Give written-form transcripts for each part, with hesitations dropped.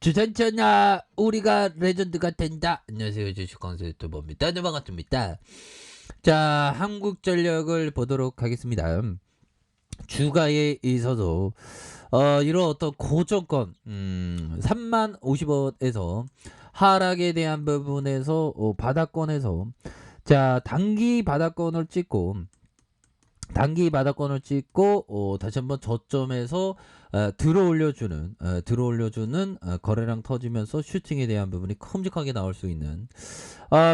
주산천하 우리가 레전드가 된다. 안녕하세요, 주식광수 유튜버입니다. 네, 반갑습니다. 자, 한국전력을 보도록 하겠습니다. 주가에 있어서 이런 어떤 고정권 3만 50원에서 하락에 대한 부분에서 바닥권에서 자 단기 바닥권을 찍고 다시 한번 저점에서 들어올려주는 거래량 터지면서 슈팅에 대한 부분이 큼직하게 나올 수 있는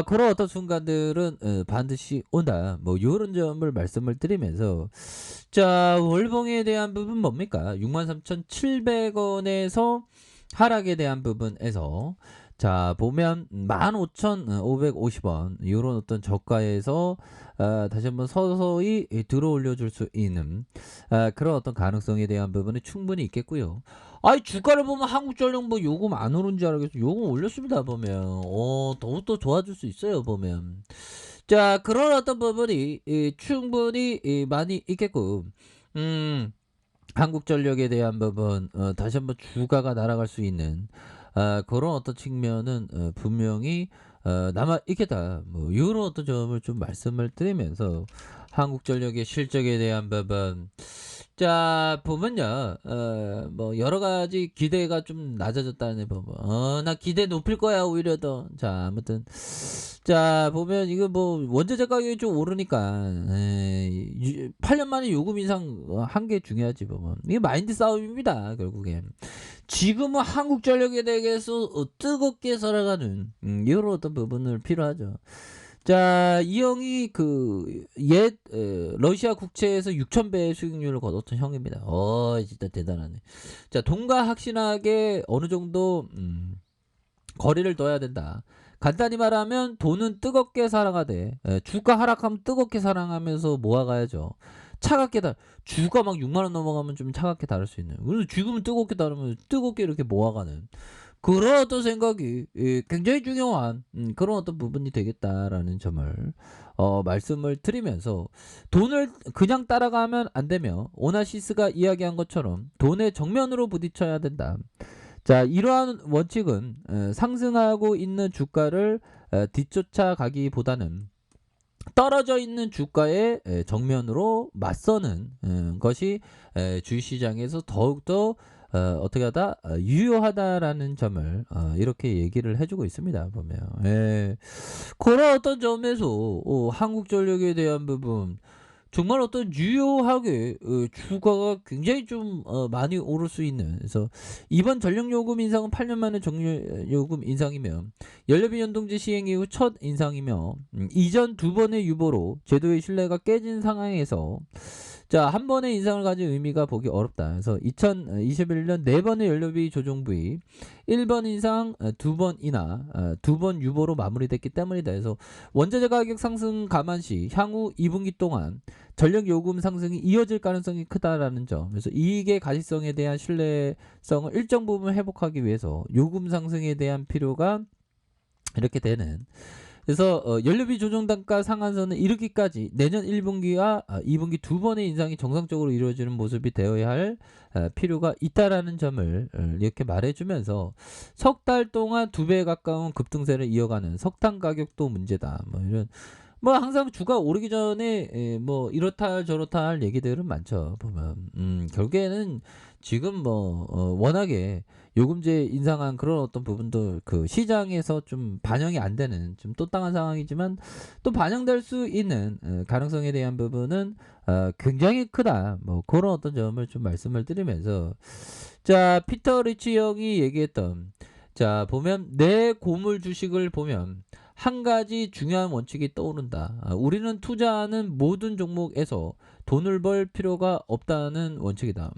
그런 어떤 순간들은 반드시 온다. 뭐 이런 점을 말씀을 드리면서 자 월봉에 대한 부분 뭡니까? 63,700원에서 하락에 대한 부분에서 자 보면 15,550원 이런 어떤 저가에서 다시 한번 서서히 들어올려 줄 수 있는 그런 어떤 가능성에 대한 부분이 충분히 있겠고요. 아이 주가를 보면 한국전력 뭐 요금 안 오른 줄 알겠어. 요금 올렸습니다 보면 더욱더 좋아질 수 있어요 보면. 자 그런 어떤 부분이 충분히 많이 있겠고 한국전력에 대한 부분 다시 한번 주가가 날아갈 수 있는 그런 어떤 측면은 분명히 남아 있겠다. 뭐 이런 어떤 점을 좀 말씀을 드리면서 한국전력의 실적에 대한 부분 자 보면요 뭐 여러 가지 기대가 좀 낮아졌다는 부분 나 기대 높일 거야 오히려 더자 아무튼 자 보면 이거 뭐 원자재 가격이 좀 오르니까 8년 만에 요금 인상 한 게 중요하지 보면 이게 마인드 싸움입니다 결국엔 지금은 한국전력에 대해서 뜨겁게 살아가는 이런 어떤 부분을 필요하죠. 자, 이 형이 그 옛 러시아 국채에서 6,000배의 수익률을 거뒀던 형입니다. 진짜 대단하네. 자, 돈과 확신하게 어느 정도 거리를 둬야 된다. 간단히 말하면 돈은 뜨겁게 살아가되 주가 하락하면 뜨겁게 살아가면서 모아가야죠. 차갑게 주가 막 6만 원 넘어가면 좀 차갑게 다를 수 있는. 그래서 지금은 뜨겁게 다르면 뜨겁게 이렇게 모아가는 그런 어떤 생각이 굉장히 중요한 그런 어떤 부분이 되겠다라는 점을 말씀을 드리면서 돈을 그냥 따라가면 안 되며 오나시스가 이야기한 것처럼 돈의 정면으로 부딪혀야 된다. 자, 이러한 원칙은 상승하고 있는 주가를 뒤쫓아가기보다는 떨어져 있는 주가의 정면으로 맞서는 것이 주식시장에서 더욱더 어떻게 하다 유효하다라는 점을 이렇게 얘기를 해주고 있습니다. 보면 그런 어떤 점에서 한국전력에 대한 부분 정말 어떤 유효하게 주가가 굉장히 좀 많이 오를 수 있는 그래서 이번 전력요금 인상은 8년 만에 전력요금 인상이며 연료비 연동제 시행 이후 첫 인상이며 이전 두 번의 유보로 제도의 신뢰가 깨진 상황에서 자, 한 번의 인상을 가진 의미가 보기 어렵다. 그래서 2021년 네 번의 연료비 조정 부위 1번 인상, 두 번이나 두 번 유보로 마무리됐기 때문이다. 그래서 원자재 가격 상승 감안시 향후 2분기 동안 전력 요금 상승이 이어질 가능성이 크다라는 점. 그래서 이익의 가시성에 대한 신뢰성을 일정 부분 회복하기 위해서 요금 상승에 대한 필요가 이렇게 되는 그래서 연료비 조정 단가 상한선을 이르기까지 내년 1분기와 2분기 두 번의 인상이 정상적으로 이루어지는 모습이 되어야 할 필요가 있다라는 점을 이렇게 말해주면서 석 달 동안 2배 가까운 급등세를 이어가는 석탄 가격도 문제다. 뭐 이런 뭐 항상 주가 오르기 전에 뭐 이렇다 할 저렇다 할 얘기들은 많죠. 보면 결국에는 지금 뭐 워낙에 요금제 인상한 그런 어떤 부분도 그 시장에서 좀 반영이 안 되는 좀 또땅한 상황이지만 또 반영될 수 있는 가능성에 대한 부분은 굉장히 크다. 뭐 그런 어떤 점을 좀 말씀을 드리면서 자 피터 리치 형이 얘기했던 자 보면 내 고물 주식을 보면 한 가지 중요한 원칙이 떠오른다. 우리는 투자하는 모든 종목에서 돈을 벌 필요가 없다는 원칙이다.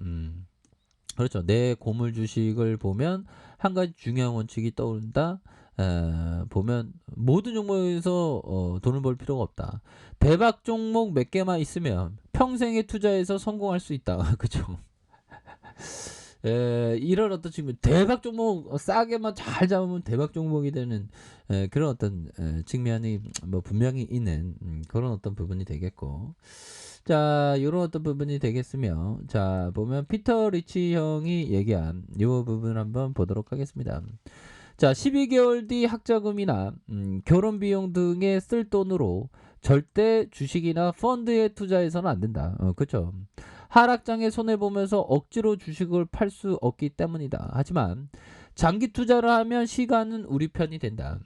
그렇죠. 내 고물 주식을 보면 한 가지 중요한 원칙이 떠오른다. 보면 모든 종목에서 돈을 벌 필요가 없다. 대박 종목 몇 개만 있으면 평생에 투자해서 성공할 수 있다. 그죠? 이런 어떤 측면 대박 종목 싸게만 잘 잡으면 대박 종목이 되는 그런 어떤 측면이 뭐 분명히 있는 그런 어떤 부분이 되겠고 자, 요런 어떤 부분이 되겠으며, 자, 보면 피터 리치 형이 얘기한 요 부분 한번 보도록 하겠습니다. 자, 12개월 뒤 학자금이나 결혼 비용 등에 쓸 돈으로 절대 주식이나 펀드에 투자해서는 안 된다. 그렇죠. 하락장에 손해 보면서 억지로 주식을 팔 수 없기 때문이다. 하지만 장기 투자를 하면 시간은 우리 편이 된다.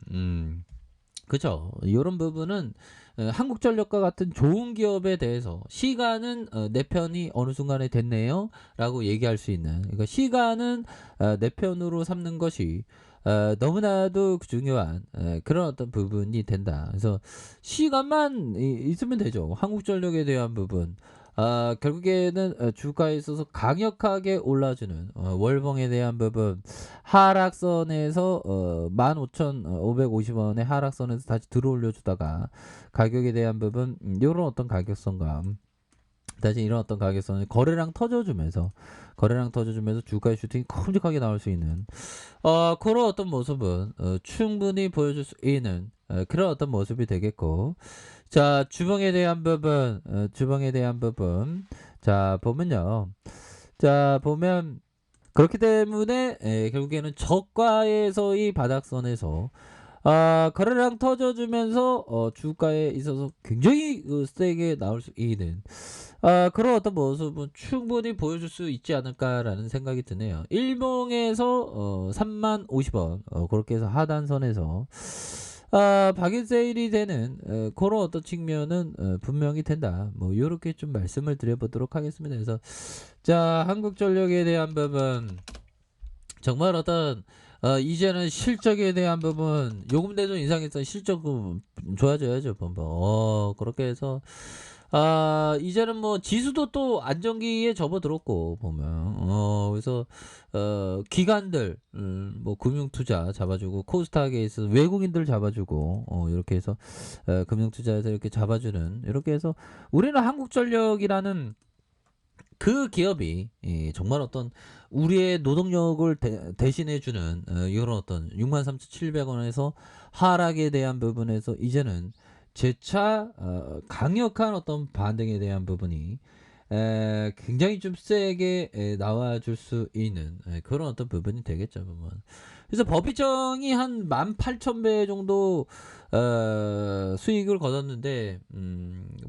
그죠. 이런 부분은 한국전력과 같은 좋은 기업에 대해서 시간은 내 편이 어느 순간에 됐네요 라고 얘기할 수 있는, 그러니까 시간은 내 편으로 삼는 것이 너무나도 중요한 그런 어떤 부분이 된다. 그래서 시간만 있으면 되죠. 한국전력에 대한 부분, 결국에는 주가에 있어서 강력하게 올라주는 월봉에 대한 부분, 하락선에서 15,550원의 하락선에서 다시 들어올려 주다가 가격에 대한 부분, 이런 어떤 가격선과 다시 이런 어떤 가격선을 거래량 터져주면서 주가의 슈팅이 큼직하게 나올 수 있는 그런 어떤 모습은 충분히 보여줄 수 있는 그런 어떤 모습이 되겠고, 자, 주봉에 대한 부분, 자, 보면요. 자, 보면 그렇기 때문에 결국에는 저가에서의 바닥선에서 거래량 터져주면서 주가에 있어서 굉장히 세게 나올 수 있는 그런 어떤 모습은 충분히 보여줄 수 있지 않을까라는 생각이 드네요. 일봉에서 3만 50원 그렇게 해서 하단선에서 박인 세일이 되는 그런 어떤 측면은 분명히 된다. 뭐 요렇게 좀 말씀을 드려보도록 하겠습니다. 그래서 자, 한국전력에 대한 부분 정말 어떤 이제는 실적에 대한 부분, 요금 대전 인상에서 실적은 좋아져야죠. 그렇게 해서 이제는 뭐 지수도 또 안정기에 접어들었고 보면 그래서 기관들 뭐 금융투자 잡아주고, 코스닥에 있어서 외국인들 잡아주고 이렇게 해서 금융투자에서 이렇게 잡아주는, 이렇게 해서 우리는 한국전력이라는 그 기업이 정말 어떤 우리의 노동력을 대신해주는 이런 어떤 63,700원에서 하락에 대한 부분에서 이제는 재차 강력한 어떤 반등에 대한 부분이 굉장히 좀 세게 나와줄 수 있는 그런 어떤 부분이 되겠죠. 보면. 그래서 법인청이 한 18,000배 정도 수익을 거뒀는데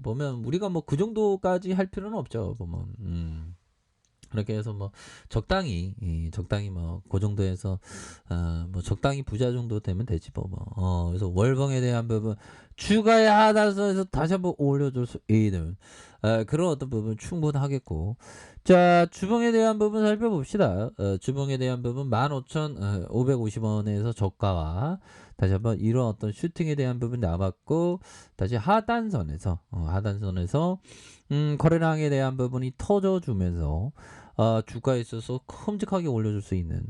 보면 우리가 뭐 그 정도까지 할 필요는 없죠. 보면 그렇게 해서 뭐 적당히 뭐 그 정도에서 뭐 적당히 부자 정도 되면 되지 뭐. 그래서 월봉에 대한 부분, 추가의 하단선에서 다시 한번 올려줄 수 있는 그런 어떤 부분 충분하겠고, 자, 주봉에 대한 부분 살펴봅시다. 주봉에 대한 부분 15,550원에서 저가와 다시 한번 이런 어떤 슈팅에 대한 부분 남았고, 다시 하단선에서 거래량에 대한 부분이 터져주면서 주가에 있어서 큼직하게 올려줄 수 있는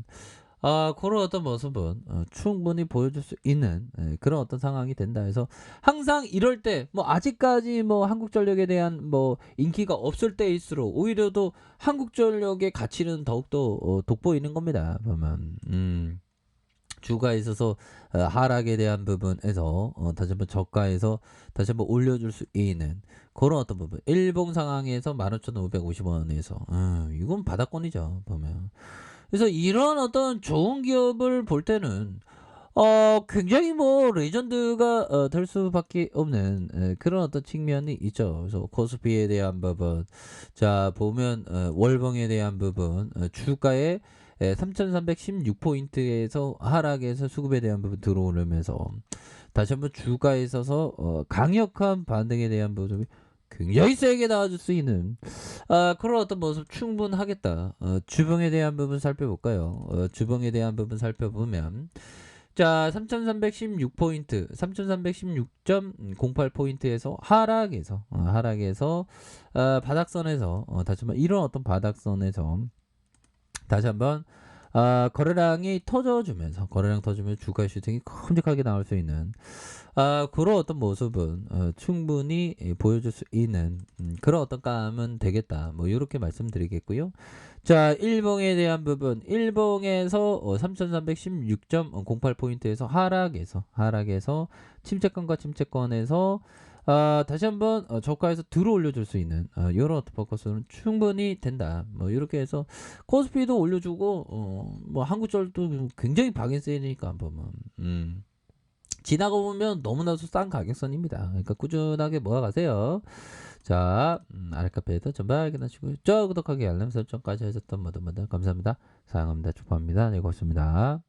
그런 어떤 모습은 충분히 보여줄 수 있는 그런 어떤 상황이 된다 해서, 항상 이럴 때 뭐 아직까지 뭐 한국전력에 대한 뭐 인기가 없을 때일수록 오히려 더 한국전력의 가치는 더욱더 돋보이는 겁니다. 보면 주가에 있어서 하락에 대한 부분에서 다시 한번 저가에서 다시 한번 올려줄 수 있는 그런 어떤 부분, 일봉 상황에서 15,550원에서 이건 바닥권이죠. 보면. 그래서 이런 어떤 좋은 기업을 볼 때는 굉장히 뭐 레전드가 될 수밖에 없는 그런 어떤 측면이 있죠. 그래서 코스피에 대한 부분, 자, 보면 월봉에 대한 부분, 주가에 3,316포인트에서 하락에서 수급에 대한 부분 들어오면서 다시 한번 주가에 있어서 강력한 반등에 대한 모습이 굉장히 세게 나와줄 수 있는 그런 어떤 모습 충분하겠다. 주봉에 대한 부분 살펴볼까요? 주봉에 대한 부분 살펴보면, 자, 3,316포인트, 3,316.08포인트에서 하락에서 바닥선에서 다시 한번 이런 어떤 바닥선에서 다시 한번 거래량이 터져주면서 주가 슈팅이 큼직하게 나올 수 있는 그런 어떤 모습은 충분히 보여줄 수 있는 그런 어떤 감은 되겠다. 뭐 이렇게 말씀드리겠고요. 자, 일봉에 대한 부분, 일봉에서 3,316.08포인트에서 하락에서 침체권과 침체권에서 다시 한번 저가에서 들어 올려줄 수 있는 요런 어떤 포커스는 충분히 된다. 뭐 요렇게 해서 코스피도 올려주고 뭐 한국절도 굉장히 박인 세일이니까 보면 지나가 보면 너무나도 싼 가격선입니다. 그러니까 꾸준하게 모아가세요. 자, 아랫카페에서 전부 확인하시고요. 저 구독하기 알람 설정까지 하셨던 모든 분들 감사합니다. 사랑합니다. 축복합니다. 네, 고맙습니다.